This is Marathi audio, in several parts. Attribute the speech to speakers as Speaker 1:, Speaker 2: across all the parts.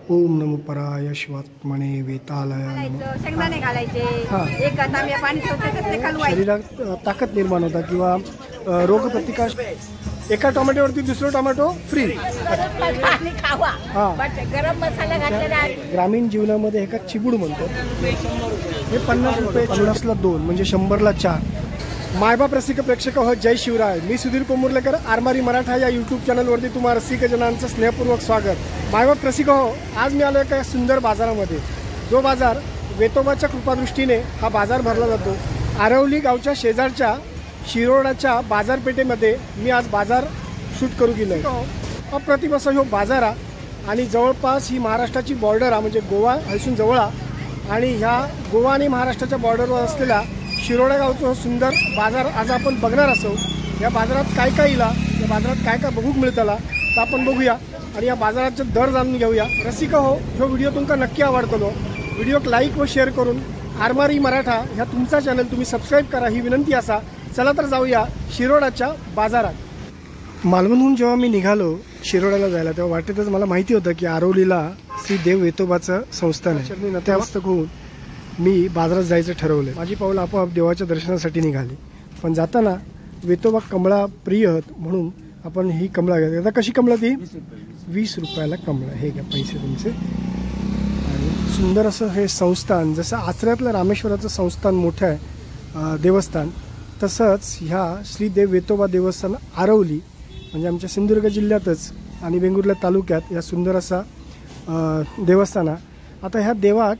Speaker 1: ओम नमो पराय शिवात्मने वेतालय नमः।
Speaker 2: शेंगदाणे घालायचे, एक तांब्या पाणी ठेवते कालवायचे,
Speaker 1: शरीरात ताकद निर्माण होता किंवा रोगप्रतिकार। एका टोमॅटोवरती दुसरं टोमॅटो फ्री।
Speaker 2: गरम मसाला घातलेला।
Speaker 1: ग्रामीण जीवनामध्ये एका चिबूड म्हणतो हे 50 रुपये, 50ला 2 म्हणजे 100ला 4। मायबाप रसिक प्रेक्षक हो, जय शिवराय। मी सुधीर कोमुर्लेकर, आरमारी मराठा या यूट्यूब चॅनलवरती तुम्हा रसिक जनांचं स्नेहपूर्वक स्वागत। मायबाप रसिक हो, आज मी आलो एका सुंदर बाजारामध्ये, जो बाजार वेतोबाच्या कृपादृष्टीने हा बाजार भरला जातो। आरवली गावच्या शेजारच्या शिरोडाच्या बाजारपेठेमध्ये मी आज बाजार शूट करू गेलो आहे। अप्रतिम असं हो बाजार आणि जवळपास ही महाराष्ट्राची बॉर्डर म्हणजे गोवा हसून जवळ आणि ह्या गोवा आणि महाराष्ट्राच्या बॉर्डरवर असलेला शिरोडा गावचा सुंदर बाजार आज आपण बघणार असो। या बाजारात काय काय इला, या बाजारात काय काय बघूक मिळतला तर आपण बघूया आणि या बाजाराचे दर जाणून घेऊया। रसिक हो, हा व्हिडिओ तुमका नक्की आवडतलो। व्हिडिओक लाईक व शेअर करून आरमारी मराठा ह्या तुमचा चॅनल तुम्ही सबस्क्राईब करा ही विनंती असा। चला तर जाऊया शिरोडाच्या बाजारात। मालवणहून जेव्हा मी निघालो शिरोडाला जायला तेव्हा वाटेतच मला माहिती होतं की आरवलीला श्री देव वेतोबाचं संस्थान आहे। नतमस्तक होऊन मी बाजारात जायचं ठरवलं। माझी पाऊल आपोआप देवाच्या दर्शनासाठी निघाली, पण जाताना वेतोबा कमळा प्रिय म्हणून आपण ही कमळा घेतली। आता कशी कमळा ती 20 रुपयाला कमळा। हे घ्या पैसे तुमचे। आणि सुंदर असं हे संस्थान, जसं आचऱ्यातलं रामेश्वराचं संस्थान मोठं आहे देवस्थान, तसंच ह्या श्री देव वेतोबा देवस्थान आरवली म्हणजे आमच्या सिंधुदुर्ग जिल्ह्यातच आणि वेंगुर्ला तालुक्यात या सुंदर असा देवस्थान। आता ह्या देवाक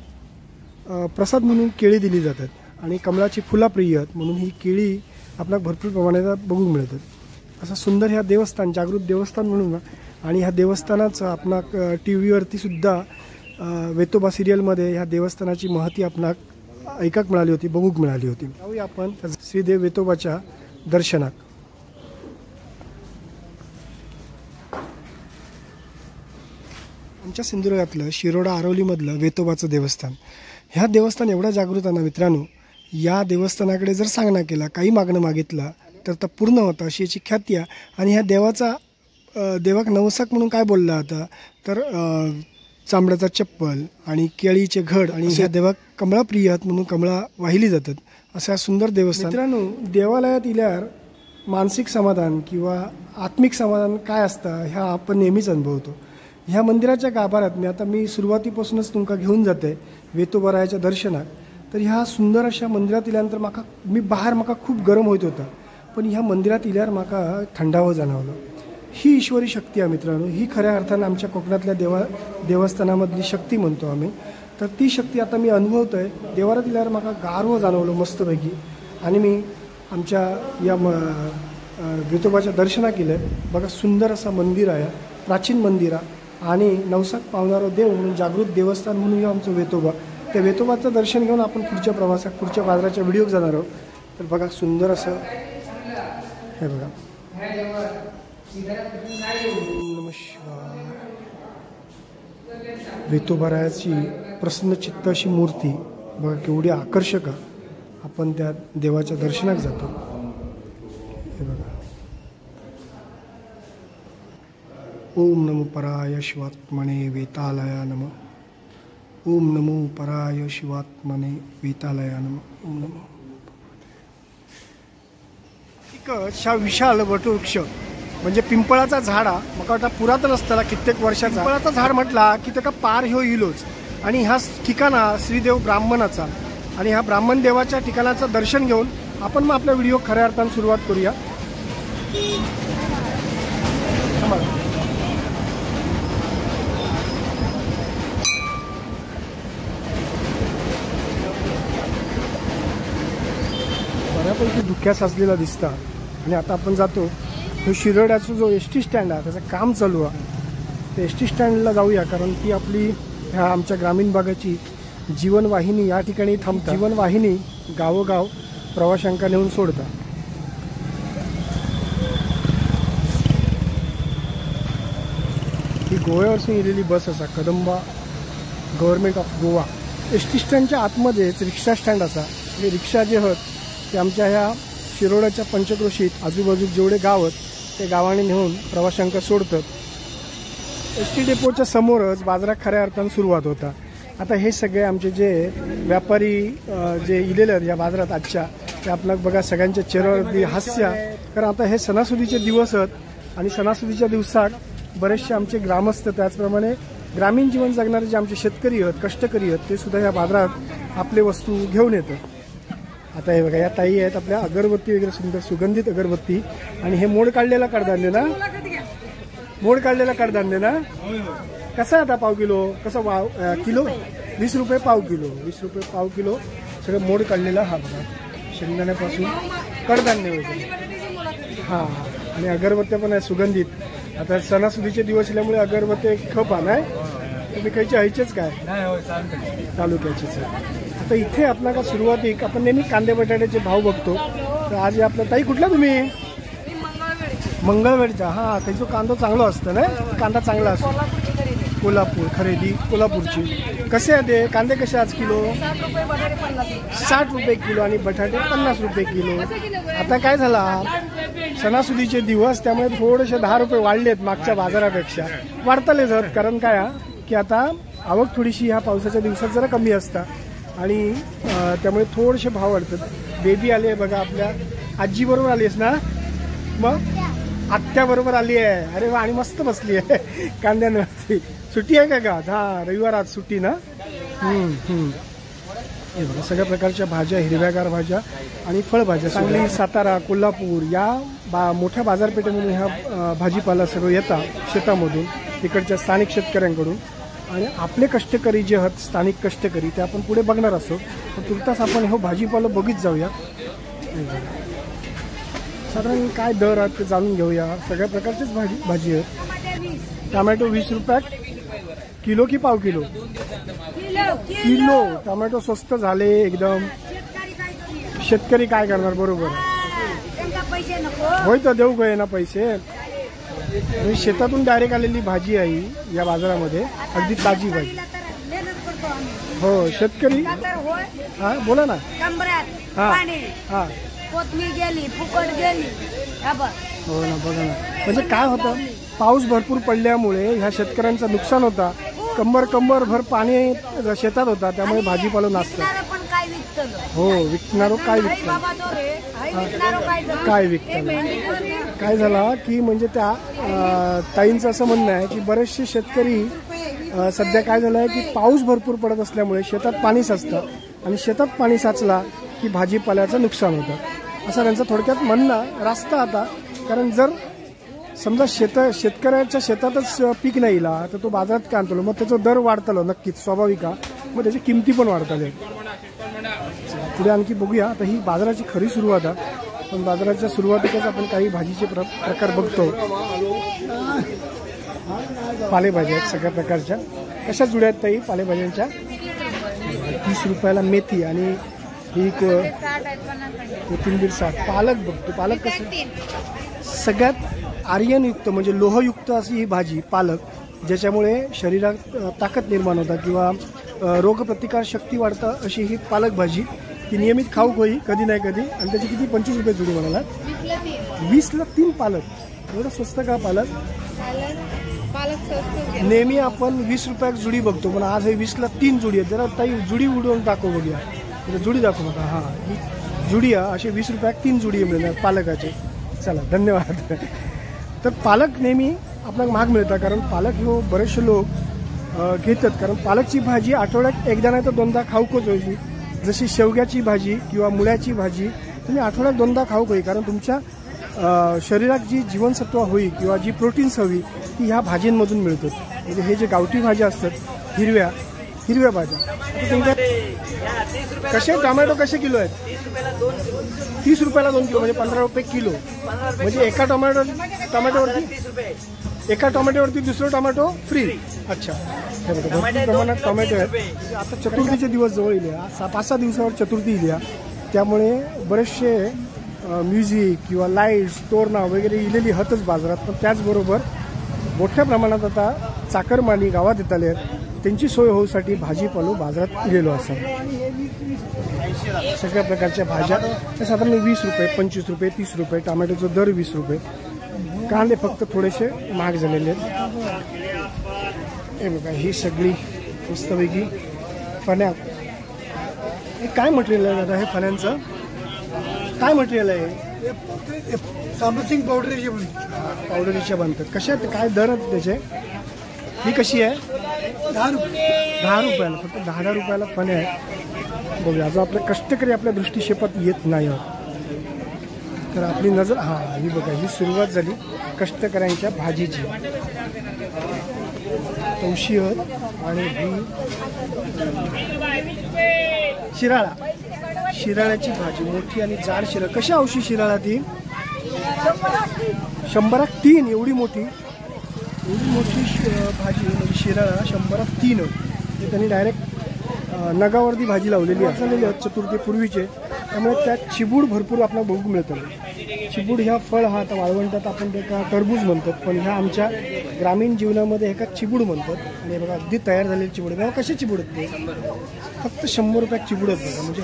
Speaker 1: प्रसाद म्हणून केळी दिली जातात आणि कमळाची फुला प्रिय म्हणून ही केळी आपल्याला भरपूर प्रमाणात बघूक मिळतात। असं सुंदर ह्या देवस्थान जागृत देवस्थान म्हणून आणि ह्या देवस्थानाचं आपणा टी व्हीवरती सुद्धा वेतोबा सिरियलमध्ये ह्या देवस्थानाची महती आपणाक ऐकाक मिळाली होती, बघूक मिळाली होती। जाऊया आपण श्रीदेव वेतोबाच्या दर्शनाक। आमच्या सिंधुदुर्गातलं शिरोडा आरवलीमधलं वेतोबाचं देवस्थान, ह्या देवस्थान एवढा जागृत आहे ना मित्रांनो। या देवस्थानाकडे जर सांगणं केला, काही मागणं मागितलं तर पूर्ण होतं अशी याची ख्याती आहे। आणि ह्या देवाचा देवाक नवसाक म्हणून काय बोलला होता तर चांबड्याचा चप्पल आणि केळीचे घड आणि ह्या देवाक कमळा प्रिय म्हणून कमळा वाहिली जातात। असं सुंदर देवस्थान। मित्रांनो, देवालयात इल्यावर मानसिक समाधान किंवा आत्मिक समाधान काय असतं ह्या आपण नेहमीच अनुभवतो। ह्या मंदिराच्या गाभाऱ्यात मी सुरुवातीपासूनच तुमका घेऊन जाते वेतोबारायाच्या दर्शनात। तर ह्या सुंदर अशा मंदिरात इल्यानंतर मी बाहेर खूप गरम होत होता, पण ह्या मंदिरात इल्यावर थंडावं जाणवलं। ही ईश्वरी शक्ती आहे मित्रांनो, ही खऱ्या अर्थानं आमच्या कोकणातल्या देवस्थानामधली शक्ती म्हणतो आम्ही। तर ती शक्ती आता मी अनुभवतोय। देवारात इल्यावर गारवं जाणवलं मस्तपैकी आणि मी आमच्या या वेतोबाच्या दर्शना केलं। बघा सुंदर असं मंदिर आहे, प्राचीन मंदिर आहे आणि नवसाक पावणारा देव म्हणून जागृत देवस्थान म्हणून आमचं वेतोबा। त्या वेतोबाचं दर्शन घेऊन आपण पुढच्या प्रवासात पुढच्या बाजाराच्या व्हिडिओ जाणार आहोत। तर बघा सुंदर असं हे बघा। नमः शिवाय। वेतोबारायाची प्रसन्नचित्त अशी मूर्ती बघा केवढी आकर्षक आहे। आपण त्या देवाच्या दर्शनात जातो। हे बघा। ओम नमो पराय शिवात्मने वेतालय नमः। ओम नमो पराय शिवात्मने वेतालय नमः। ओम नमो। हा विशाल वटवृक्ष म्हणजे पिंपळाचा झाड हा मला वाटतं पुरातन असताना कित्येक वर्षाचा। पिंपळाचा झाड म्हटला की त्याका पार ह्यो इलोच आणि ह्या ठिकाणा श्रीदेव ब्राह्मणाचा आणि ह्या ब्राह्मण देवाच्या ठिकाणाचं दर्शन घेऊन आपण मग आपला व्हिडिओ खऱ्या अर्थानं सुरुवात करूया। बऱ्यापैकी धुक्या साचलेला दिसता आणि आता आपण जातो शिरोड्याचा जो एस टी स्टँड आहे त्याचं काम चालू आहे। ते एस टी स्टँडला जाऊया कारण ती आपली ह्या आमच्या ग्रामीण भागाची जीवनवाहिनी या ठिकाणी थांबते। जीवनवाहिनी गावोगाव प्रवाशांका नेऊन सोडतात। ही गोव्यावरसून येलेली बस असा Kadamba government of Goa. S T स्टँडच्या आतमध्येच रिक्षा स्टँड असा। हे रिक्षा जे आहेत ते आमच्या ह्या शिरोड्याच्या पंचक्रोशीत आजूबाजूक जेवढे गाव आहेत ते गावाने नेऊन प्रवाशांका सोडतात। एस टी डेपोच्या समोरच बाजारात खऱ्या अर्थानं सुरुवात होता. आता हे सगळे आमचे जे व्यापारी जे इलेले आहेत या बाजारात आजच्या, ते आपल्याला बघा सगळ्यांच्या चेहऱ्यावरती हास्य. कारण आता हे सणासुदीचे दिवस आहेत आणि सणासुदीच्या दिवसात बरेचसे आमचे ग्रामस्थ, त्याचप्रमाणे ग्रामीण जीवन जगणारे जे आमचे शेतकरी आहेत, कष्टकरी आहेत, ते सुद्धा या बाजारात आपले वस्तू घेऊन येतात. आता हे बघा या ताई आहेत आपल्या अगरबत्ती वगैरे सुंदर सुगंधित अगरबत्ती. आणि हे मोड काढलेला कडधान्य ना, मोड काढलेला कडधान्य ना. कसं आहे आता पाव किलो, कसं किलो 20 रुपये पाव किलो, 20 रुपये पाव किलो सगळं मोड काढलेला. हा बघा शेंगदाण्यापासून कडधान्य वगैरे. हां आणि अगरबत्त्या पण आहे सुगंधित. आता सणासुदीचे दिवस असल्यामुळे अगरबत्ती खप नाही. तुम्ही खायचे हायचेच काय तालुक्याचेच. आता इथे आपल्याला सुरुवातीक आपण नेहमी कांदे बटाट्याचे भाव बघतो. तर आज आपला ताई कुठला तुम्ही मंगळवेढचा. हां त्याचा कांदा चांगला असतं ना, कांदा चांगला असतो. कोल्हापूर खरेदी कोल्हापूरची. कसे आहे ते कांदे, कसे आज किलो? 60 रुपये किलो आणि बटाटे 50 रुपये किलो. आता काय झाला सणासुदीचे दिवस, त्यामुळे थोडेसे 10 रुपये वाढलेत मागच्या बाजारापेक्षा. वाढतले जात कारण काय की आता आवक थोडीशी ह्या पावसाच्या दिवसात जरा कमी असतात आणि त्यामुळे थोडेसे भाव वाढतात. बेबी आले बघा आपल्या आजी बरोबर आलीस ना, मग आत्या बरोबर आली आहे. अरे वा, आणि मस्त बसली आहे कांद्यांवरती. सुट्टी आहे का गावात? हा रविवार आज सुट्टी ना. हे बघा सगळ्या प्रकारच्या भाज्या, हिरव्यागार भाज्या आणि फळभाज्या. सांगली, सातारा, कोल्हापूर या मोठ्या बाजारपेठेमधून ह्या भाजीपाला सगळं येतात शेतामधून, तिकडच्या स्थानिक शेतकऱ्यांकडून. आणि आपले कष्टकरी जे आहेत स्थानिक कष्टकरी, ते आपण पुढे बघणार असतो. पण तुर्तास आपण हो भाजीपाला बघित जाऊया. साधारण काय दर आहेत ते जाणून घेऊया. सगळ्या प्रकारचीच भाजी आहेत. टमॅटो 20 रुपयात किलो की पाव किलो? किलो. टमॅटो स्वस्त झाले एकदम. शेतकरी काय करणार, बरोबर होय. तर देऊ गए ना पैसे. शेतातून डायरेक्ट आलेली भाजी आहे या बाजारामध्ये, अगदी ताजी भाजी. हो शेतकरी. हा बोला ना. हा हा
Speaker 2: कोथमीर गेली, फुकट गेली.
Speaker 1: हो ना, बघा ना. म्हणजे काय होतं, पाऊस भरपूर पडल्यामुळे ह्या शेतकऱ्यांचं नुकसान होता. कंबर भर पाणी शेतात होता, त्यामुळे भाजीपाला नाचतं. हो विकणारो काय विकतो, काय विकतो. काय झाला की म्हणजे त्या ताईंचं असं म्हणणं आहे की बरेचसे शेतकरी सध्या काय झालं आहे की पाऊस भरपूर पडत असल्यामुळे शेतात पाणी साचतं आणि शेतात पाणी साचला की भाजीपाल्याचं नुकसान होतं, असं त्यांचं थोडक्यात म्हणणं रास्ता. आता कारण जर समजा शेतकऱ्याच्या शेतातच पीक नाही इला तर तो बाजारात काय आणतो, मग त्याचा दर वाढतलो नक्कीच स्वाभाविक. मग त्याची किमती पण वाढतले. पुढे आणखी बघूया. आता ही बाजाराची खरी सुरुवात आहे, पण बाजाराच्या सुरुवातीलाच आपण काही भाजीचे प्रकार बघतो. पालेभाज्या आहेत सगळ्या प्रकारच्या. कशा जुड्या आहेत ताई पालेभाज्यांच्या? 30 रुपयाला मेथी आणि ही कोथिंबीर 60. पालक बघतो, पालक कसं सगळ्यात आर्यनयुक्त म्हणजे लोहयुक्त अशी ही भाजी पालक, ज्याच्यामुळे शरीरात ताकद निर्माण होतात किंवा रोगप्रतिकार शक्ती वाढतं अशी ही पालक भाजी. ती नियमित खाऊक होई कधी नाही कधी. आणि त्याची किती 25 रुपये जुडी म्हणाला? 20ला 3 पालक. एवढं स्वस्त का पालक? नेहमी आपण 20 रुपयात जुडी बघतो, पण आज हे 20ला 3 जुडी आहेत. जरा ताई जुडी उडवून दाखव बघूया. जुडी दाखव आता. हां ही जुडी आहे, असे 20 रुपयात 3 जुडी मिळणार पालकाचे. चला धन्यवाद. तर पालक नेहमी आपल्याला महाग मिळतात, कारण पालक हे बरेचसे लोक घेतात. कारण पालकची भाजी आठवड्यात एकदा नाही तर दोनदा खाऊकच होईल. जशी शेवग्याची भाजी किंवा मुळ्याची भाजी तुम्ही आठवड्यात दोनदा खाऊक होई, कारण तुमच्या शरीरात जी जीवनसत्व होई किंवा जी प्रोटीन्स हवी ती ह्या भाजींमधून मिळतात. म्हणजे हे जे गावठी भाज्या असतात हिरव्या भाज्या. कसे टोमॅटो कसे किलो आहेत? 30 रुपयाला 2 किलो म्हणजे 15 रुपये किलो. म्हणजे एका टोमॅटोवरती दुसरं टोमॅटो फ्री. अच्छा हे बघा भरपूर प्रमाणात टोमॅटो आहेत. आता चतुर्थीचे दिवस जवळ येईल, 5-6 दिवसावर चतुर्थी येईल, त्यामुळे बरेचसे म्युझिक किंवा लाईट्स तोरणा वगैरे इलेली हतच बाजारात. पण त्याचबरोबर मोठ्या प्रमाणात आता चाकरमानी गावात येताले आहेत, त्यांची सोय होऊसाठी भाजीपालो बाजारात इलेलो असं. सगळ्या प्रकारच्या भाज्या साधारण 20 रुपये, 25 रुपये, 30 रुपये. टोमॅटोचा दर 20 रुपये. कांदे फक्त थोडेसे महाग झालेले आहेत. हे बघा ही सगळी मस्तपैकी फण्या. हे काय मटेरियल आहे दादा हे फण्यांचं? काय मटेरियल आहे?
Speaker 3: सामसिंग
Speaker 1: पावडरीच्या बनतात. कशा आहेत? काय दर आहेत त्याचे? ही कशी आहे?
Speaker 3: 10 रुपये.
Speaker 1: 10 रुपयाला, फक्त 10 रुपयाला फण्या आहे. बघूया जो आपले कष्टकरी आपल्या दृष्टीक्षेपात येत नाही तर आपली नजर ही बघा ही सुरुवात झाली कष्टकऱ्यांच्या भाजीची. तवशी आणि ही शिराळ्याची भाजी मोठी आणि जाड शिराळ. कशा औषधी शिराळा ती? 100 एवढी मोठी भाजी म्हणजे शिराळा 100 हे त्यांनी डायरेक्ट नगावरती भाजी लावलेली असलेली आहेत चतुर्थीपूर्वीचे. त्यामुळे त्यात चिबूड भरपूर आपल्याला बघू मिळतं. चिबूड ह्या फळ हा आता वाळवंटात आपण ते का टरबूज म्हणतात, पण ह्या आमच्या ग्रामीण जीवनामध्ये एका चिबूड म्हणतात. आणि बघा अगदी तयार झालेले चिबूड. बघा कसे चिबूड आहेत ते? फक्त 100 रुपयात चिबूड आहेत बघा. म्हणजे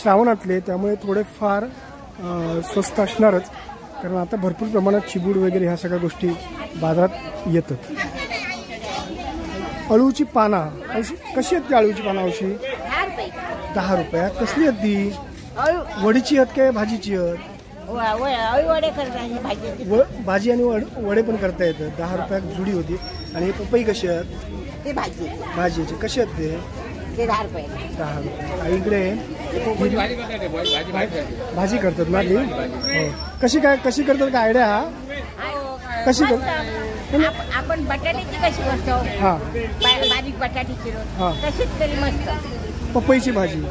Speaker 1: श्रावणातले त्यामुळे थोडे फार स्वस्त असणारच, कारण आता भरपूर प्रमाणात चिबूड वगैरे ह्या सगळ्या गोष्टी बाजारात येतात. अळूची पाना कशी आहेत ती? अळूची पाना औषधी 10 रुपयात. कसली आहेत ती? वडीची आहेत काय भाजीची आहेत? भाजी आणि वडे पण करता येतात. 10 रुपयात जुडी होती. आणि पपई कशी आहेत? भाजीची कशी आहेत ते?
Speaker 2: 10 रुपये.
Speaker 1: 10 रुपये. इकडे भाजी करतात ना ती? हो. कशी करतात काय आयडिया? कशी करतात
Speaker 2: आपण बटाट्याची कशी करतो? बारीक बटाटी चिरून तशीच तरी मस्त.
Speaker 1: पपईची भाजी,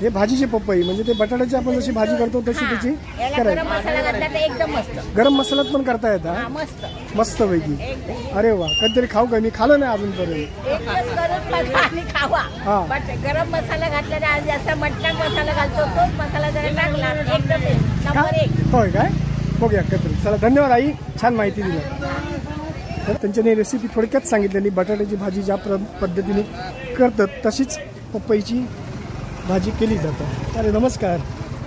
Speaker 1: हे भाजीचे पपई म्हणजे ते बटाट्याची आपण जशी भाजी करतो तशी त्याची करायची.
Speaker 2: एकदम मस्त.
Speaker 1: गरम मसाल्यात पण करता येतात मस्त पैकी. अरे वा, कधीतरी खाऊ का? मी खाल्लं नाही अजूनपर्यंत.
Speaker 2: गरम मसाला घातला जसा मटण मसाला घालतो तोच मसाला जरा टाकला एकदम.
Speaker 1: होय काय? बघूया कधीतरी. चला धन्यवाद आई, छान माहिती दिली. तर त्यांच्यानी रेसिपी थोडक्यात सांगितलेली. बटाट्याची भाजी ज्या पद्धतीने करतात तशीच पपईची भाजी केली जाते. अरे नमस्कार,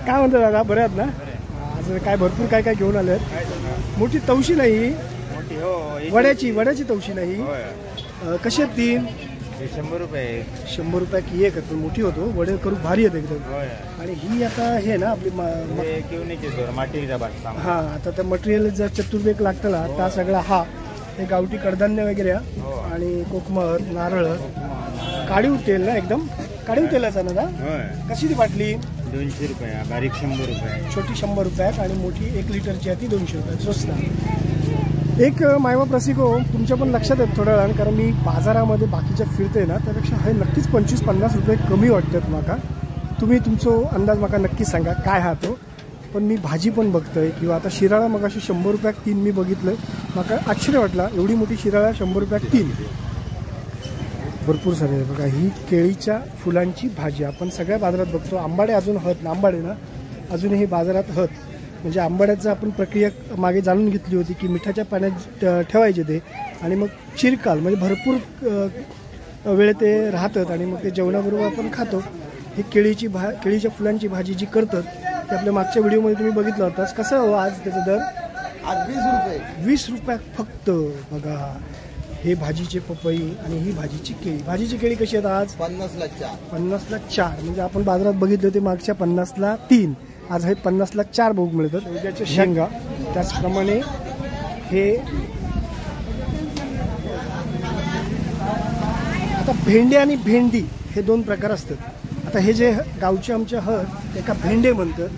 Speaker 1: काय म्हणतात दादा? बरे आहेत ना? आज काय भरपूर काय काय घेऊन आले आहेत. मोठी तवशी नाही, वड्याची तवशी नाही. कशी आहेत ती?
Speaker 3: 100 रुपये.
Speaker 1: 100 रुपये की एक पण मोठी होतो. वडे करू भारी आहेत एकदम. आणि ही आता हे ना आपली आता त्या मटेरियल जर चतुर्वेक लागतला त्या सगळा हे गावठी कडधान्य वगैरे आणि कोकमर, नारळ, काढीव तेल ना एकदम काढीव तेलाचा ना. कशी ती बाटली?
Speaker 3: 200 रुपये. बारीक 100 रुपये.
Speaker 1: छोटी 100 रुपयात आणि मोठी 1 लिटरची आहे ती 200 रुपये. स्वस्त. एक मायवा प्रसिको तुमच्या पण लक्षात येत थोड्या वेळानं, कारण मी बाजारामध्ये बाकीच्या फिरते ना त्यापेक्षा हे नक्कीच 25-50 रुपये कमी वाटतात माका. तुम्ही तुमचा अंदाज माका नक्की सांगा काय हा तो. पण मी भाजी पण बघतोय किंवा आता शिराळा मग अशी 100 रुपयात 3 मी बघितलं. माका आश्चर्य वाटला, एवढी मोठी शिराळा 100 रुपयात 3. भरपूर सारे आहे बघा. ही केळीच्या फुलांची भाजी आपण सगळ्या बाजारात बघतो. आंबाडे अजून हत ना, आंबाडे ना अजूनही बाजारात हत. म्हणजे आंबाड्याचं आपण प्रक्रिया मागे जाणून घेतली होती की मिठाच्या पाण्यात ठेवायचे ते आणि मग चिरकाल म्हणजे भरपूर वेळ ते राहतात आणि मग ते जेवणाबरोबर आपण खातो. ही केळीच्या फुलांची भाजी जी करतात ते आपल्या मागच्या व्हिडिओमध्ये तुम्ही बघितलं होताच. कसं हो आज त्याचा दर?
Speaker 3: आज 20 रुपये.
Speaker 1: 20 रुपयात फक्त. बघा हे भाजीचे पपई आणि ही भाजीची केळी. भाजीची केळी कशी आहेत आज?
Speaker 3: 50ला 4.
Speaker 1: 50ला 4. म्हणजे आपण बाजारात बघितले होते मागच्या 50ला 3. आज हे 50ला 4 बघू मिळतात. उद्याच्या शेंगा त्याचप्रमाणे हे आता भेंडे आणि भेंडी हे 2 प्रकार असतात. आता हे जे गावचे आमच्या एका भेंडे म्हणतात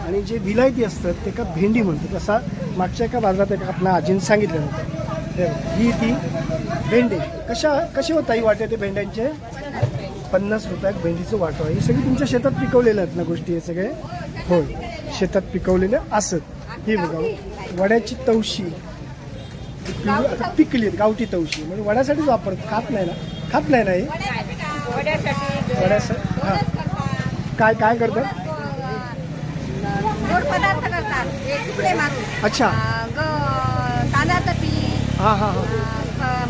Speaker 1: आणि जे विलायती असतात ते का भेंडी म्हणतात. असा मागच्या एका बाजारात एका आपल्या आजीने सांगितलं होतं. ही ती भेंडी. कसे होता ही वाटे ते भेंड्यांचे? 50 रुपयात भेंडीचं वाटो आहे. ही सगळी तुमच्या शेतात पिकवलेल्या आहेत ना गोष्टी हे सगळे? होय, शेतात पिकवलेल्या असत. ही बघा वड्याची तवशी आता पिकली आहेत. गावठी तवशी म्हणजे वड्यासाठीच वापरत. खात नाही ना हे वड्यासाठी? काय करतात?
Speaker 2: पदार्थ करतात.
Speaker 1: अच्छा.
Speaker 2: तांदळाचं पीठ,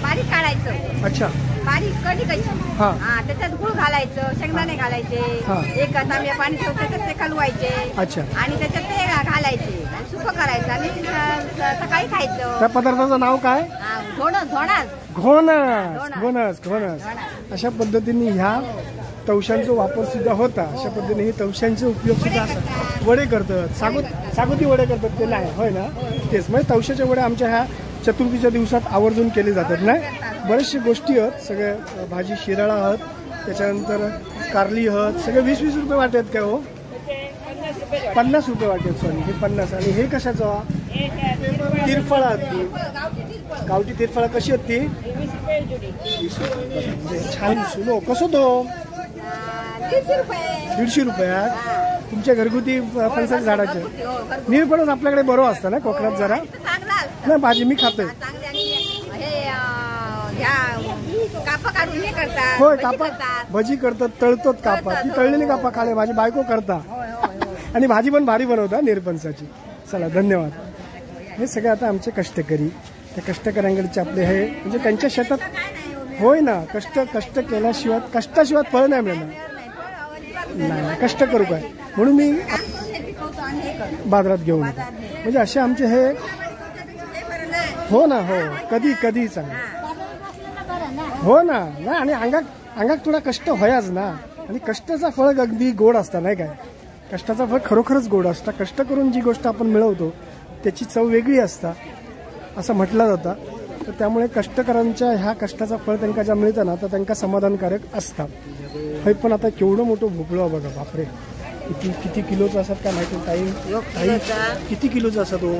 Speaker 2: बारीक काढायचं,
Speaker 1: अच्छा
Speaker 2: बारीक कणी कशी
Speaker 1: हा.
Speaker 2: त्याच्यात गुळ घालायचं, शेंगदाणे घालायचे,
Speaker 1: हा.
Speaker 2: एक तांब्या पाणी ठेवतं तर ते कालवायचे
Speaker 1: अच्छा
Speaker 2: आणि त्याच्यात ते घालायचे आणि सुकं करायचं आणि सकाळी खायचं.
Speaker 1: त्या पदार्थाचं नाव काय?
Speaker 2: धोणस धोणस
Speaker 1: घोणस घोणस घोणस. अशा पद्धतीने ह्या तवशांचा वापर सुद्धा होता. अशा पद्धतीने हे तवशांचे उपयोग सुद्धा असतात. वडे करतात, सागोती वडे करतात ते नाही होय ना, तेच म्हणजे तवशाचे वडे आमच्या ह्या चतुर्थीच्या दिवसात आवर्जून केले जातात नाही. बरेचशे गोष्टी आहेत, सगळे भाजी शिराळा आहात, त्याच्यानंतर कारली आहात, सगळे 20-20 रुपये वाटे आहेत काय हो? 50 रुपये वाटे आहेत, सॉरी हे 50. आणि हे कशाचं? तिरफळ आहेत, गावठी तिरफळ कशी आहेत ती? 20 रुपये. छान सुलो कसं तो? 150 रुपयात. तुमच्या घरगुती फणसाच्या झाडाचे निरफळच आपल्याकडे बरं असतं ना कोकणात जरा नाही. भाजी मी खातोय होय. कापा भजी करतात, तळतात कापा. ती तळलेली कापा खाले माझी बायको करता आणि भाजी पण भारी बनवता निरफणसाची. चला धन्यवाद. हे सगळे आता आमचे कष्टकरी, त्या कष्टकऱ्यांकडचे आपले हे म्हणजे त्यांच्या शेतात होय ना. कष्ट केल्याशिवाय कष्टाशिवाय फळ नाही मिळणार. नाही कष्ट करू काय म्हणून मी बाजारात घेऊन येतो. म्हणजे असे आमचे हे हो ना. हो कधी कधी चांगलं हो ना. नाही आणि अंगात थोडा कष्ट होयाच ना. आणि कष्टाचा फळ अगदी गोड असता नाही काय. कष्टाचा फळ खरोखरच गोड असता. कष्ट करून जी गोष्ट आपण मिळवतो त्याची चव वेगळी असता असं म्हटलं जातं. तर त्यामुळे कष्टकऱ्यांच्या ह्या कष्टाचा फळ त्यांना ज्या मिळतं ना तर त्यांना समाधानकारक असतात. हे पण आता केवढं मोठं भोपळं बघा बापरे. किती किलोचं असतात काय माहिती? ताई किती किलोचं असतात तो?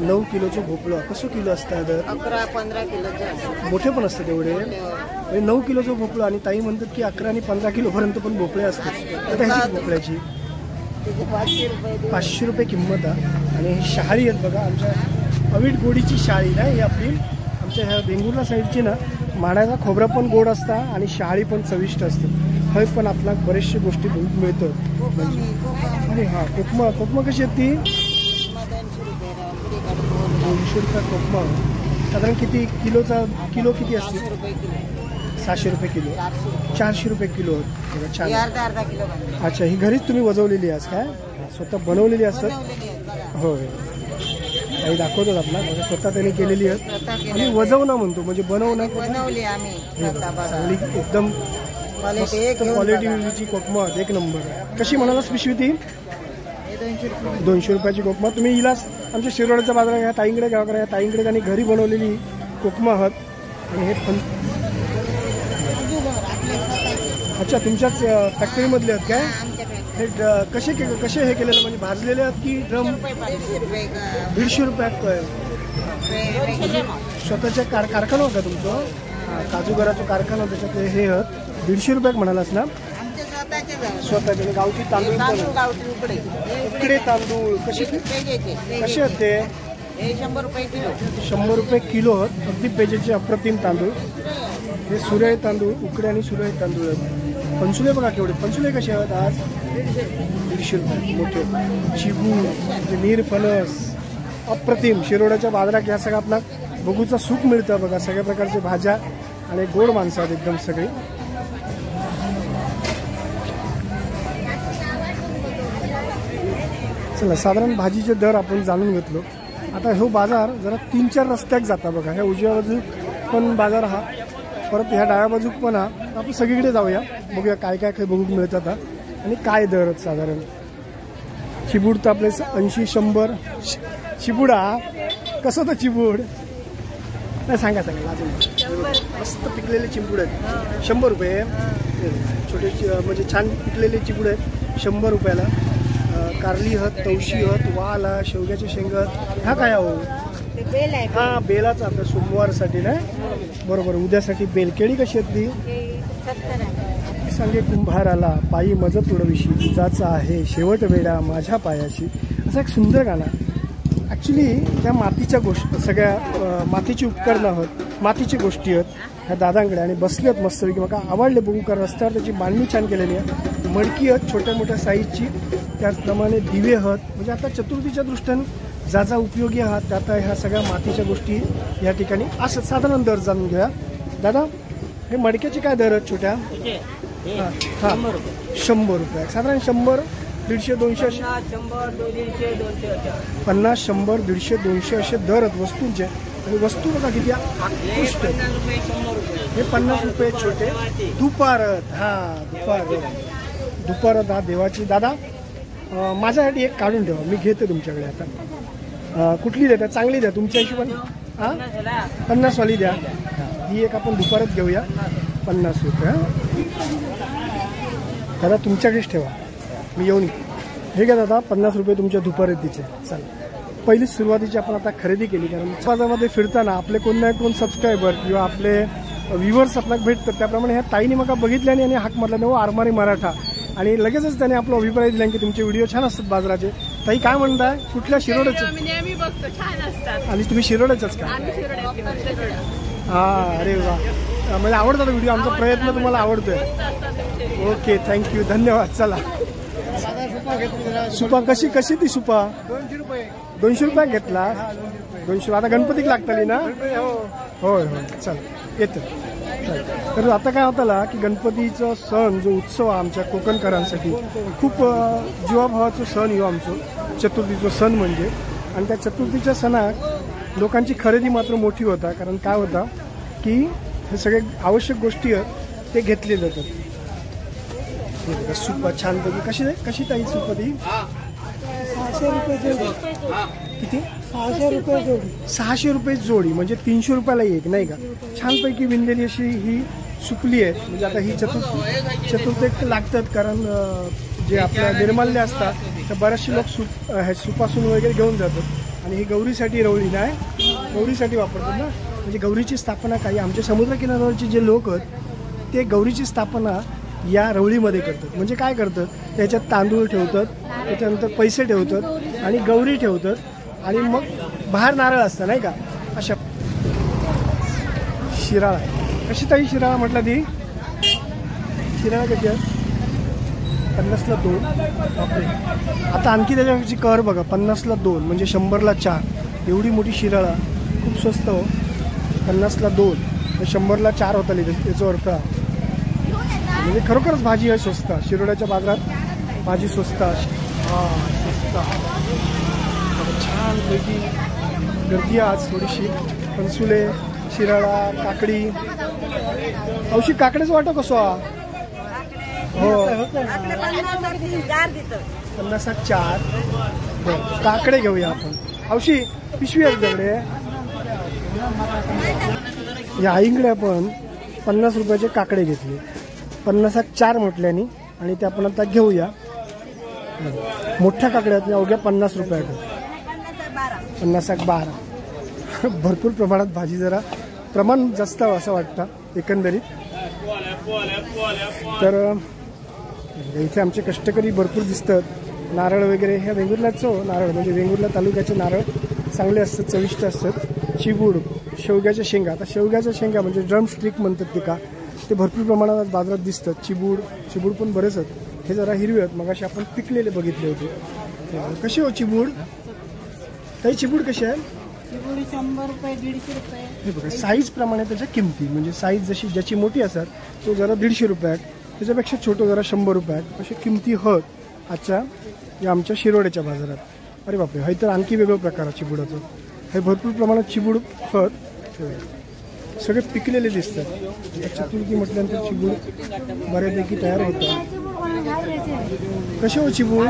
Speaker 1: 9 किलोचं भोपळं. कसं किलो असतात?
Speaker 2: 11-15 किलो
Speaker 1: मोठे पण असतात एवढे. 9 किलोचं भोपळं. आणि ताई म्हणतात की 11 आणि 15 किलोपर्यंत पण भोपळे असतात. आता ह्याची भोपळ्याची 500 रुपये किंमत आहे. आणि ही शहाळी आहेत बघा, आमच्या अवीट गोडीची शाळी नाही ही आपली. आमच्या ह्या वेंगुर्ला साईडची ना माण्याचा खोबरा पण गोड असता आणि शहाळी पण चविष्ट असते. हे पण आपला बरेचशा गोष्टी मिळतात. अरे हा कोकमा कशी आहे ती? 200 रुपये कोकमा. साधारण किती किलोचा? किलो किती असते? 600 रुपये किलो. 400 रुपये किलो. छान. अच्छा ही घरीच तुम्ही वजवलेली आहेस काय? स्वतः बनवलेली असतात होय. काही दाखवतात आपला म्हणजे स्वतः त्यांनी केलेली आहे. आणि वजवणं म्हणतो म्हणजे बनवणं चांगली एकदम क्वालिटीची कोकमा एक नंबर. कशी म्हणालास पिशवी ती? 200 रुपयाची कोकमा. तुम्ही इलाच आमच्या शिरोड्याच्या बाजारात या ताईंकडे घ्या करा. या ताईंकडे त्यांनी घरी बनवलेली कोकमा आहात. आणि हे पण अच्छा तुमच्याच फॅक्टरीमधले आहेत काय? हे कसे हे केलेलं म्हणजे भाजलेले आहेत की ड्रम? 150 रुपयात. स्वतःच्या कारखाना होता तुमचं? काजूगराचं कारखाना त्याच्यात हे आहेत. 150 रुपयात म्हणालास ना? स्वतःचे गावठी तांदूळ उकडे तांदूळ कसे आहेत ते?
Speaker 2: 100 रुपये किलो.
Speaker 1: 100 रुपये किलो आहेत. अगदी पेजेचे अप्रतिम तांदूळ. हे सुरई तांदूळ उकडे आणि सुरई तांदूळ आहेत. फणसुले बघा केवढे. फणसुले कसे आहेत आज? 150 रुपये मोठे. चिबू नीरफणस अप्रतिम. शिरोड्याच्या बाजारात या सगळं आपला बघूचा सुख मिळतं बघा. सगळ्या प्रकारच्या भाज्या आणि गोड माणसं आहेत एकदम सगळी. चला साधारण भाजीचे दर आपण जाणून घेतलो. आता हो बाजार जरा 3-4 रस्त्याक जाता बघा. ह्या उजव्या बाजू पण बाजार हा, परत ह्या डाव्या बाजूक पण हा. आपण सगळीकडे जाऊया बघूया काय काय काय बघून मिळतात आणि काय दर साधारण. चिबूड तर आपले 80-100. चिबूड हा कसं तर चिबूड नाही सांगा मस्त पिकलेले चिंबूड आहेत. 100 रुपये. छोटे म्हणजे छान पिकलेले चिबूड आहेत 100 रुपयाला. कारली हत, तवशी हत, वाल हा, शेवग्याचे शेंगत. हा काय हो? हा बेलाचा आता सोमवारसाठी ना बरोबर. उद्यासाठी बेल. केळी कशी आहेत ती? सांगे कुंभाराला पायी मज तुडविशी तुझाचा आहे शेवट वेडा माझ्या पायाशी. असं एक सुंदर गाणं. ॲक्च्युली त्या मातीच्या गोष्टी सगळ्या मातीची उपकरणं आहोत, मातीची गोष्टी आहेत ह्या दादांकडे. आणि बसले आहेत मस्तपैकी. मला आवडले बघू कारण रस्त्यावर त्याची बांधणी छान केलेली आहे. मडकी आहेत छोट्या मोठ्या साईजची. त्याचप्रमाणे दिवे आहेत. म्हणजे आता चतुर्थीच्या दृष्टीने ज्याचा उपयोगी आहात त्यात ह्या सगळ्या मातीच्या गोष्टी या ठिकाणी असं साधारण दर जाणून घ्या. दादा हे मडक्याचे काय दर आहेत छोट्या? हां 100 रुपये साधारण 100, 150, 200 असे 50, 100, 150, 200 असे दर आहेत वस्तूंचे. आणि वस्तू बघा किती उत्कृष्ट. हे 50 रुपये छोटे दुपारत. दुपारत हा देवाची. दादा माझ्यासाठी एक काढून ठेवा, मी घेते तुमच्याकडे आता. कुठली देता? चांगली द्या तुमच्या हिशोबाने. हां 50 वाली द्या. ही एक आपण दुपारत घेऊया 50 रुपये. दादा तुमच्याकडेच ठेवा, मी येऊन. हे घ्या दादा 50 रुपये तुमच्या दुपारतीचे. चालेल. पहिलीच सुरुवातीची आपण आता खरेदी केली, कारण बाजारामध्ये फिरताना आपले कोण ना कोण सबस्क्रायबर किंवा आपले व्ह्युअर्स आपल्याला भेटतात. त्याप्रमाणे ह्या ताईने मग बघितल्याने आणि हाक मारल्याने व आरमारी मराठा आणि लगेचच त्याने आपला अभिप्राय दिला की तुमचे व्हिडिओ छान असतात बाजाराचे. ताई काय म्हणताय? कुठल्या? शिरोड्याचे? आणि तुम्ही शिरोड्याच्याच का? हां अरे वा, म्हणजे आवडतात व्हिडिओ. आमचा प्रयत्न तुम्हाला आवडतोय. ओके थँक्यू, धन्यवाद. चला सुपा कशी ती सुपा? 200 रुपये घेतला. 200. आता गणपतीक लागतली ना? होय होय. चल येतं. तर आता काय होतं की गणपतीचा सण जो उत्सव आमच्या कोकणकरांसाठी खूप जीवाभावाचा सण हो आमचो. चतुर्थीचा सण म्हणजे. आणि त्या चतुर्थीच्या सणात लोकांची खरेदी मात्र मोठी होता, कारण काय होता की हे सगळे आवश्यक गोष्टी आहेत ते घेतले जातात. सुपा छानपैकी. कशी ताई सुपा ती? 600 रुपये जोडी. किती? 600 रुपये जोडी. 600 रुपये जोडी म्हणजे 300 रुपयाला एक, नाही का? छानपैकी विणलेली अशी ही सुपली आहे. म्हणजे आता ही चतुर्थीक लागतात, कारण जे आपल्या निर्माल्य असतात तर बरेचसे लोक सुपासून वगैरे घेऊन जातात. आणि ही गौरीसाठी रवळी नाही, गौरीसाठी वापरतात ना. म्हणजे गौरीची स्थापना काही आमच्या समुद्रकिनाऱ्यावरचे जे लोक आहेत ते गौरीची स्थापना या रवळीमध्ये करतात. म्हणजे काय करतात, त्याच्यात तांदूळ ठेवतात, त्याच्यानंतर पैसे ठेवतात आणि गौरी ठेवतात आणि मग बाहेर नारळ असतं, नाही का? अशा. शिराळा कशी ताई? शिराळा म्हटलं ती शिराळा कशी आहे? 50ला 2. बापरे. आता आणखी त्याच्याची कर बघा, 50ला 2 म्हणजे 100ला 4. एवढी मोठी शिराळा खूप स्वस्त हो. 50ला 2 100ला 4 होता त्याचा अर्थ. म्हणजे खरोखरच भाजी आहे स्वस्त. शिरोड्याच्या बाजारात भाजी स्वस्त. स्वस्त छानपैकी गर्दी आज थोडीशी. फणसुले, शिराळा, काकडी. औषध काकडेच वाटो कसो? हो 50ला 4. बरं काकडे घेऊया आपण. औषधी पिशवी आहे तुझ्याकडे? या आईकडे आपण 50 रुपयाचे काकडे घेतले. 50ला 4 म्हटल्याने आणि ते आपण आता घेऊया. मोठ्या काकड्यात अवघ्या 50 रुपयाकडे. 50ला 12. भरपूर प्रमाणात भाजी, जरा प्रमाण जास्त असं वाटतं एकंदरीत. तर इथे आमचे कष्टकरी भरपूर दिसतात. नारळ वगैरे ह्या वेंगुर्ल्याचं नारळ म्हणजे वेंगुर्ला तालुक्याचे नारळ चांगले असतात, चविष्ट असतात. चिबूड, शेवग्याच्या शेंगा. आता शेवग्याच्या शेंगा म्हणजे ड्रम स्टिक म्हणतात ते का, ते भरपूर प्रमाणात बाजारात दिसतात. चिबूड पण बरेच आहेत. हे जरा हिरवे आहेत, मग असे आपण पिकलेले बघितले होते. कसे हो चिबूड? काही चिबूड कसे आहे?
Speaker 2: 100 रुपये, 150 रुपये.
Speaker 1: हे बघा साईज प्रमाणे त्याच्या किमती. म्हणजे साईज जशी ज्याची मोठी असतात तो जरा 150 रुपये आहेत, त्याच्यापेक्षा छोटं जरा 100 रुपये आहेत. असे किमती आहेत आजच्या या आमच्या शिरोड्याच्या बाजारात. अरे बापरे, हे तर आणखी वेगळं प्रकार आहे चिबुडाचं. हे भरपूर प्रमाणात चिबूड आहेत, सगळे पिकलेले दिसतात. चतुर्थी म्हटल्यानंतर चिबूड बऱ्यापैकी तयार होतात. कसे हो चिबूड?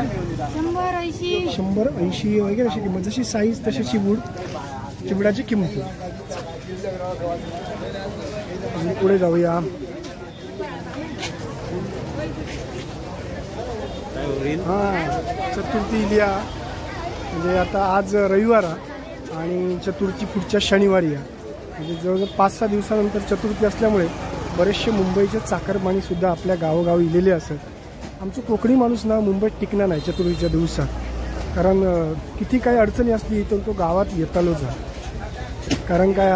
Speaker 1: 100-80 वगैरे अशी किंमत. जशी साईज तशी चिबुडाची किंमत. पुढे जाऊया. चतुर्थी लिया म्हणजे आता आज रविवार आणि चतुर्थी पुढच्या शनिवारी आहे. म्हणजे जवळजवळ 5-6 दिवसानंतर चतुर्थी असल्यामुळे बरेचसे मुंबईचे चाकरमानी सुद्धा आपल्या गावोगावी इलेले असतात. आमचं कोकणी माणूस ना मुंबईत टिकणार नाही चतुर्थीच्या दिवसात, कारण किती काही अडचणी असली तर तो गावात येतालोच आहे. कारण काय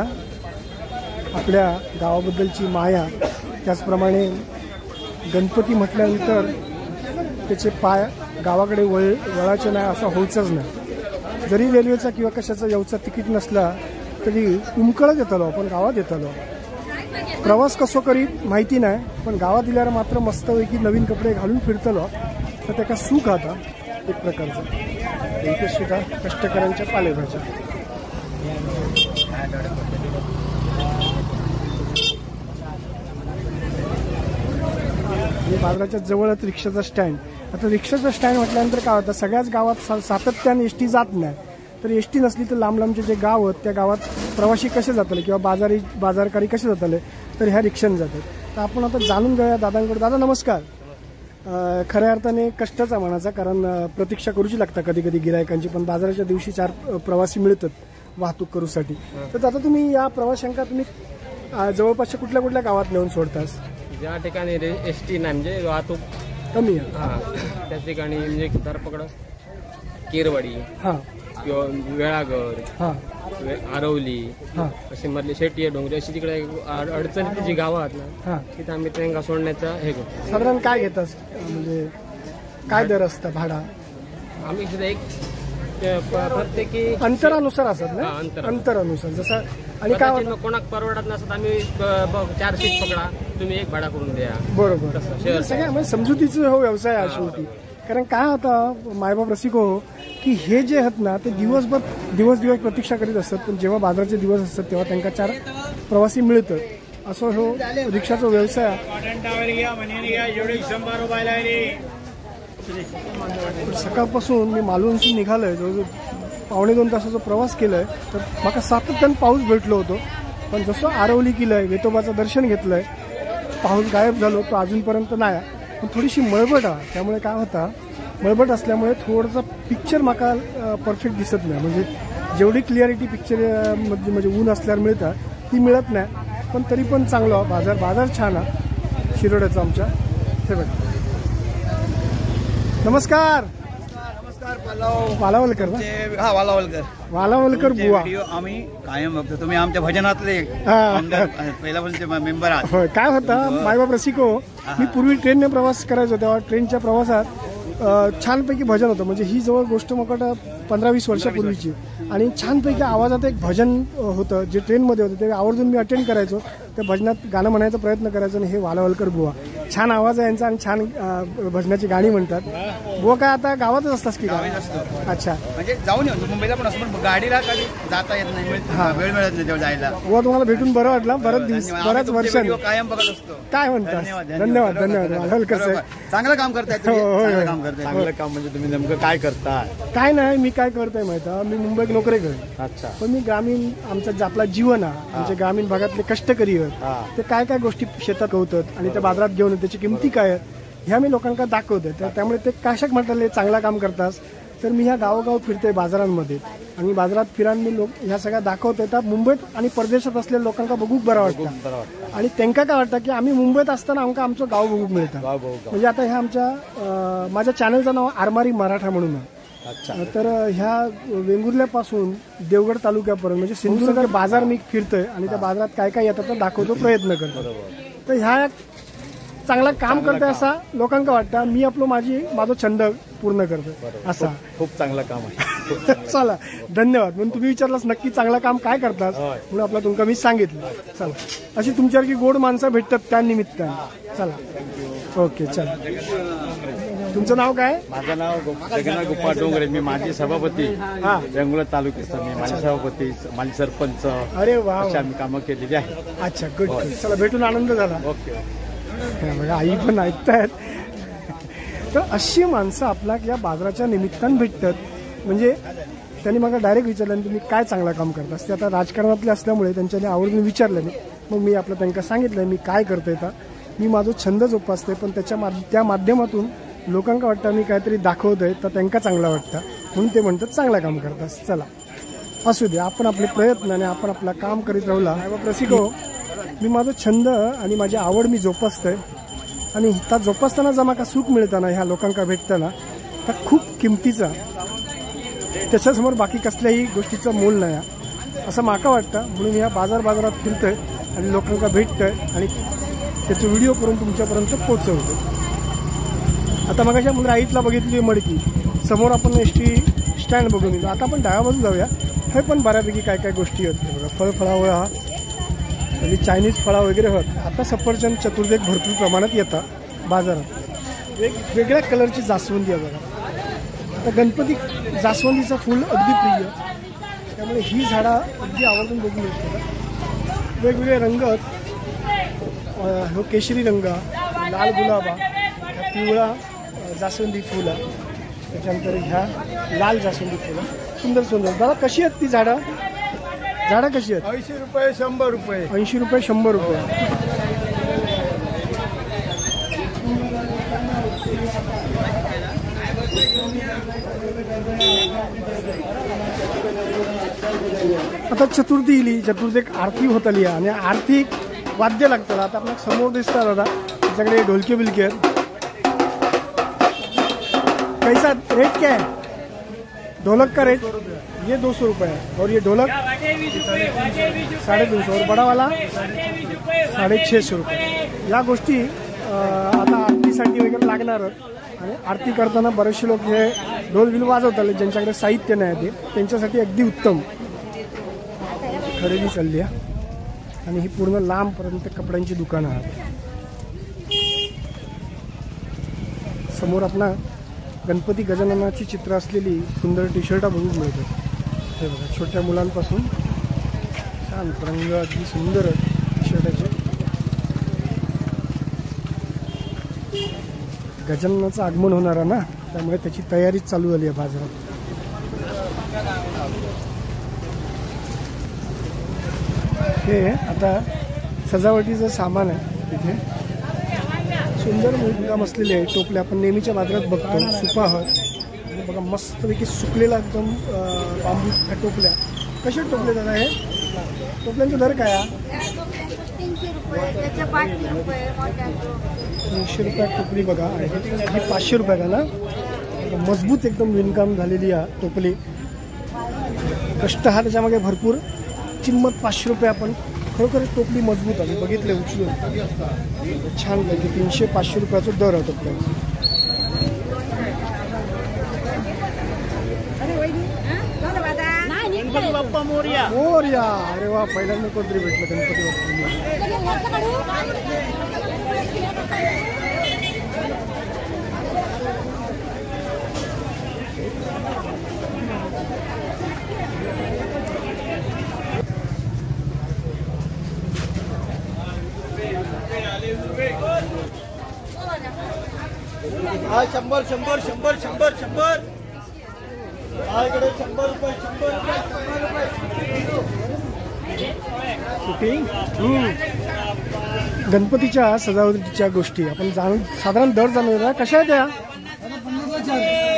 Speaker 1: आपल्या गावाबद्दलची माया. त्याचप्रमाणे गणपती म्हटल्यानंतर त्याचे पाय गावाकडे वळाचे नाही असं होईचंच नाही. जरी रेल्वेचा किंवा कशाचा येऊचा तिकीट नसला तरी उमकळत येतलो आपण गावात येतलो. प्रवास कसो करीत माहिती नाही, पण गावात दिल्यावर मात्र मस्तपैकी नवीन कपडे घालून फिरतलो तर त्याका सुख आता एक प्रकारचं. इथे सुद्धा कष्टकऱ्यांच्या पालेभाज्या. बाजाराच्या जवळच रिक्षाचा स्टँड. आता रिक्षाचा स्टँड म्हटल्यानंतर काय होतं, सगळ्याच गावात सातत्याने एस टी जात नाही, तर एस टी नसली तर लांब लांबचे जे गाव आहेत त्या गावात प्रवासी कसे जातले किंवा बाजारकारी कसे जातले, तर ह्या रिक्षाने जातात. तर आपण आता जाणून घेऊया दादांकडे. दादा नमस्कार. खऱ्या अर्थाने कष्टाचा म्हणायचा, कारण प्रतीक्षा करूची लागता कधी कधी गिरायकांची, पण बाजाराच्या दिवशी 4 प्रवासी मिळतात वाहतूक करूसाठी. तर आता तुम्ही या प्रवाशांका तुम्ही जवळपासच्या कुठल्या कुठल्या गावात नेऊन सोडतास?
Speaker 4: ज्या ठिकाणी एस टी नाही म्हणजे वाहतूक
Speaker 1: कमी आहे
Speaker 4: त्या ठिकाणी म्हणजे धरपकड केरवाडी
Speaker 1: हां
Speaker 4: किंवा वेळागर
Speaker 1: हां
Speaker 4: आरवली
Speaker 1: हां
Speaker 4: अशी मधली शेटी डोंगरी अशी तिकडे अडचणीची जी गावं आहेत ना
Speaker 1: हां.
Speaker 4: तिथे आम्ही त्यांना सोडण्याचा हे करतो.
Speaker 1: साधारण काय घेतास, म्हणजे काय दर असतं भाडा?
Speaker 4: आम्ही तिथे एक प्रत्येकी
Speaker 1: अंतरानुसार असत ना, अंतरानुसार जसं. आणि काय होतं
Speaker 4: कोणाक परवडत नसत आम्ही 4 सीट पकडा, तुम्ही 1 भाडा करून द्या.
Speaker 1: बरोबर. सगळ्या म्हणजे समजुतीचा हो व्यवसाय आहे शेवटी. कारण काय होता मायबाप रसिक हो, की हे जे आहेत ना ते दिवस प्रतीक्षा करीत असतात, पण जेव्हा बाजाराचे दिवस असतात तेव्हा त्यांना 4 प्रवासी मिळतात. असं हो रिक्षाचा व्यवसाय. सकाळपासून मी मालवणसून निघालोय, जवळजवळ 1.5-2 तासाचा प्रवास केलाय. तर मला सातत्यानं पाऊस भेटलो होतो, पण जसं आरवली केलंय, वेतोबाचं दर्शन घेतलंय, पाऊस गायब झालो तो अजूनपर्यंत नाही. पण थोडीशी मळबट आहे, त्यामुळे काय होता मळबट असल्यामुळे थोडंसं पिक्चर माका परफेक्ट दिसत नाही. म्हणजे जेवढी क्लिअरिटी पिक्चर मध्ये म्हणजे ऊन असल्यावर मिळतात ती मिळत नाही. पण तरी पण चांगलं बाजार छान आहे शिरोड्याचा आमच्या. हे बघा. नमस्कार. वालावलकर ना? वालावलकर बुवा.
Speaker 5: आम्ही कायम बघतो. तुम्ही आमच्या भजनातले पहिल्यापासूनचे मेंबर आहात.
Speaker 1: होय. काय होतं मायबाप रसिको, मी पूर्वी ट्रेनने प्रवास करायचो, तेव्हा ट्रेनच्या प्रवासात छानपैकी भजन होतं. म्हणजे ही जवळ गोष्ट मग 15-20 वर्षापूर्वीची. आणि छानपैकी आवाजात एक भजन होतं जे ट्रेनमध्ये होतं, ते आवर्जून मी अटेंड करायचो. त्या भजनात गाणं म्हणायचा प्रयत्न करायचो. आणि हे वालावलकर बुवा, छान आवाज आहे यांचा आणि छान भजनाची गाणी म्हणतात. बुवा काय आता गावातच असतास की? अच्छा.
Speaker 5: म्हणजे जाऊन येऊ मुंबईला पण असं, पण गाडीला कधी जाता येत नाही, वेळ मिळत नाही तेव्हा जायला.
Speaker 1: बुवा तुम्हाला भेटून बरं वाटलं. बऱ्याच वर्षांनी
Speaker 5: कायम बघत असतो.
Speaker 1: काय म्हणतात? धन्यवाद वालावलकर साहेब.
Speaker 5: चांगलं काम करताय.
Speaker 3: चांगलं काम म्हणजे तुम्ही नेमकं काय करता?
Speaker 1: काय नाही, मी काय करतोय माहिती आहे, मी मुंबईत नोकरी करतो.
Speaker 3: अच्छा.
Speaker 1: पण मी ग्रामीण आमचं आपला जीवन आहे, म्हणजे ग्रामीण भागातले कष्टकरी आहेत, ते काय काय गोष्टी शेतात होतात आणि त्या बाजारात घेऊन त्याची किमती काय आहेत ह्या मी लोकांना दाखवतोय. त्यामुळे ते काशाक म्हटलं चांगला काम करतास. तर मी ह्या गावोगाव फिरतोय बाजारांमध्ये, आणि बाजारात फिरान मी ह्या सगळ्या दाखवतोय. तर मुंबईत आणि परदेशात असलेल्या लोकांना बघूक बरं वाटतं, आणि त्यांना काय वाटतं की आम्ही मुंबईत असताना आमका आमचं गाव बघूक मिळतं. म्हणजे आता ह्या आमच्या माझ्या चॅनलचं नाव आरमारी मराठा म्हणून आहे. तर ह्या वेंगुर्ल्यापासून देवगड तालुक्यापर्यंत म्हणजे सिंधुदुर्ग बाजार मी फिरतोय, आणि त्या बाजारात काय काय येतात तर दाखवतो, प्रयत्न करतो. तर ह्या चांगला काम करतोय असा लोकांना वाटतं. मी माझा छंद पूर्ण करतोय असा.
Speaker 3: खूप चांगलं काम आहे.
Speaker 1: चला धन्यवाद. म्हणून तुम्ही विचारलास नक्की चांगलं काम काय करतात म्हणून आपला तुमका मी सांगितलं. चला, अशी तुमच्यासारखी गोड माणसं भेटतात त्या निमित्ताने. चला ओके. चला, तुमचं नाव काय?
Speaker 3: माझं नाव जगन्नाथ गोपाळ डोंगरे. मी माजी सभापती वेंगुर्ला तालुक्याचा. मी माजी सभापती, माजी सरपंच.
Speaker 1: अरे वा,
Speaker 3: अशी आम्ही कामं केलेली आहे.
Speaker 1: अच्छा, गुड. चला, भेटून आनंद झाला.
Speaker 3: ओके.
Speaker 1: आई पण ऐकतायत. तर अशी माणसं आपल्या या बाजाराच्या निमित्तानं भेटतात. म्हणजे त्यांनी मला डायरेक्ट विचारलं तुम्ही काय चांगलं काम करतास. ते आता राजकारणातले असल्यामुळे त्यांच्याने आवर्जून विचारलं नाही. मग मी आपलं त्यांना सांगितलं मी काय करतोय. तर मी माझा छंद जोपासते, पण त्या माध्यमातून लोकांना वाटतं मी काहीतरी दाखवतोय, तर त्यांना चांगलं वाटतं म्हणून ते म्हणतात चांगलं काम करतास. चला असू दे, आपण आपले प्रयत्न आणि आपण आपलं काम करीत राहूला. रसिको, मी माझा छंद आणि माझी आवड मी जोपासतोय, आणि त्या जोपासताना जर मला सुख मिळताना ह्या लोकांना भेटताना तर खूप किमतीचा, त्याच्यासमोर बाकी कसल्याही गोष्टीचं मोल नाही असं माका वाटतं. म्हणून मी ह्या बाजारात फिरतोय आणि लोकांना भेटतोय आणि त्याचे व्हिडिओ करून तुमच्यापर्यंत पोहोचवतो. आता मगाशी आपण राईटला बघितली मडकी, समोर आपण एस टी स्टँड बघून येतो. आता आपण डाव्या बाजू जाऊया. हे पण बऱ्यापैकी काय काय गोष्टी आहेत बघा. फळावळ हा म्हणजे चायनीज फळा वगैरे होत. आता सफरचंद चतुर्वेद भरपूर प्रमाणात येतात बाजारात. वेगवेगळ्या कलरची जास्वंदी आहे बघा. आता गणपती जास्वंदीचं फूल अगदी प्रिय, त्यामुळे ही झाडं अगदी आवर्जून बघून येतात. वेगवेगळे रंग हो, केशरी रंग, लाल गुलाबा, पिवळा जास्वंदी फुलं, त्याच्यानंतर ह्या लाल जास्वंदी फुलं सुंदर सुंदर. दादा कशी आहेत ती झाडं? झाडं कशी आहेत?
Speaker 5: 80 रुपये 100 रुपये.
Speaker 1: 80 रुपये 100 रुपये. आता चतुर्थी इली, चतुर्थीक आरती होत आली आणि आरती वाद्य लागतात. आता आपल्याला समोर दिसतात दादा, त्याच्याकडे ढोलके बिलके आहेत. कैसा रेट क्या है? ढोलक का रेट ये 200 रुपये है और ये ढोलक 250 और बड़ा वाला 650 रुपये. या गोष्टी आता आरतीसाठी वगैरे लागणार. आणि आरती करताना बरेचसे लोक हे ढोल बिल वाजवतात, ज्यांच्याकडे साहित्य नाही ते त्यांच्यासाठी अगदी उत्तम खरेदी चालली आहे. आणि ही पूर्ण लांबपर्यंत कपड्यांची दुकानं आहेत. समोर आपला गणपती गजाननाची चित्र असलेली सुंदर टी शर्ट बघून मिळतात. हे बघा, छोट्या मुलांपासून छान रंग अगदी सुंदर टी शर्टाचे. गजाननाचं आगमन होणार आहे ना, त्यामुळे त्याची तयारी चालू झाली आहे बाजारात. हे आता सजावटीचं सामान आहे. तिथे सुंदर विणकाम असलेले आहे. टोपले आपण नेहमीच्या बाजारात बघतो, सुपाहत. आणि बघा मस्तपैकी सुकलेला एकदम बांबूच्या टोपल्या. कशा टोपले दादा हे? टोपल्यांचा दर काय आहे? 300 रुपये टोपली बघा आहे. ही 500 रुपये का ना. मजबूत एकदम विणकाम झालेली आहे टोपली. कष्ट हा त्याच्यामागे भरपूर. किंमत 500 रुपये. आपण खरोखर टोपली मजबूत आहे, बघितले उचलून छान पैकी 300-500 रुपयाचा दर आहे टोपल्याचा.
Speaker 5: गणपती बाप्पा मोरया.
Speaker 1: मोरया. अरे वा, पहिल्यांदा कोणतरी भेटलं गणपती बाप्पा.
Speaker 5: हा 100 100 100 100 100. हा इकडे 100 रुपये 100 रुपये.
Speaker 1: गणपतीच्या सजावटीच्या गोष्टी आपण साधारण दर जाणूया. कशा आहेत त्या?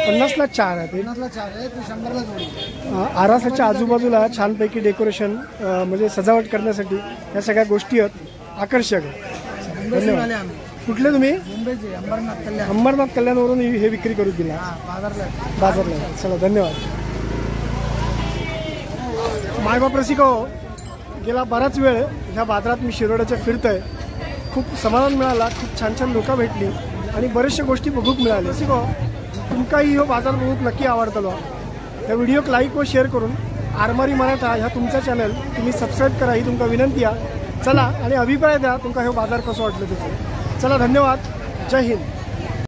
Speaker 1: 50ला 4 आहे. 100 आरासाच्या आजूबाजूला छानपैकी डेकोरेशन म्हणजे सजावट करण्यासाठी या सगळ्या गोष्टी आहेत आकर्षक. धन्यवाद. कुठले तुम्ही?
Speaker 6: मुंबईचे
Speaker 1: अंबरनाथ कल्याणवरून हे विक्री करू दिला बाजारला. चला धन्यवाद. मायबाप रसिको, गेला बराच वेळ ह्या बाजारात मी शिरोड्याच्या फिरतोय. खूप समाधान मिळाला, खूप छान छान लोक भेटली आणि बऱ्याचशा गोष्टी बघूक मिळाल्या. रसिको, तुमकाही हो बाजार बघूक नक्की आवडतलो. ह्या व्हिडिओक लाईक व शेअर करून आरमारी मराठा ह्या तुमचा चॅनल तुम्ही सबस्क्राईब करा ही तुमका विनंती आहे. चला आणि अभिप्राय द्या तुमका हे बाजार कसं वाटलं तुझं. चला धन्यवाद. जय हिंद.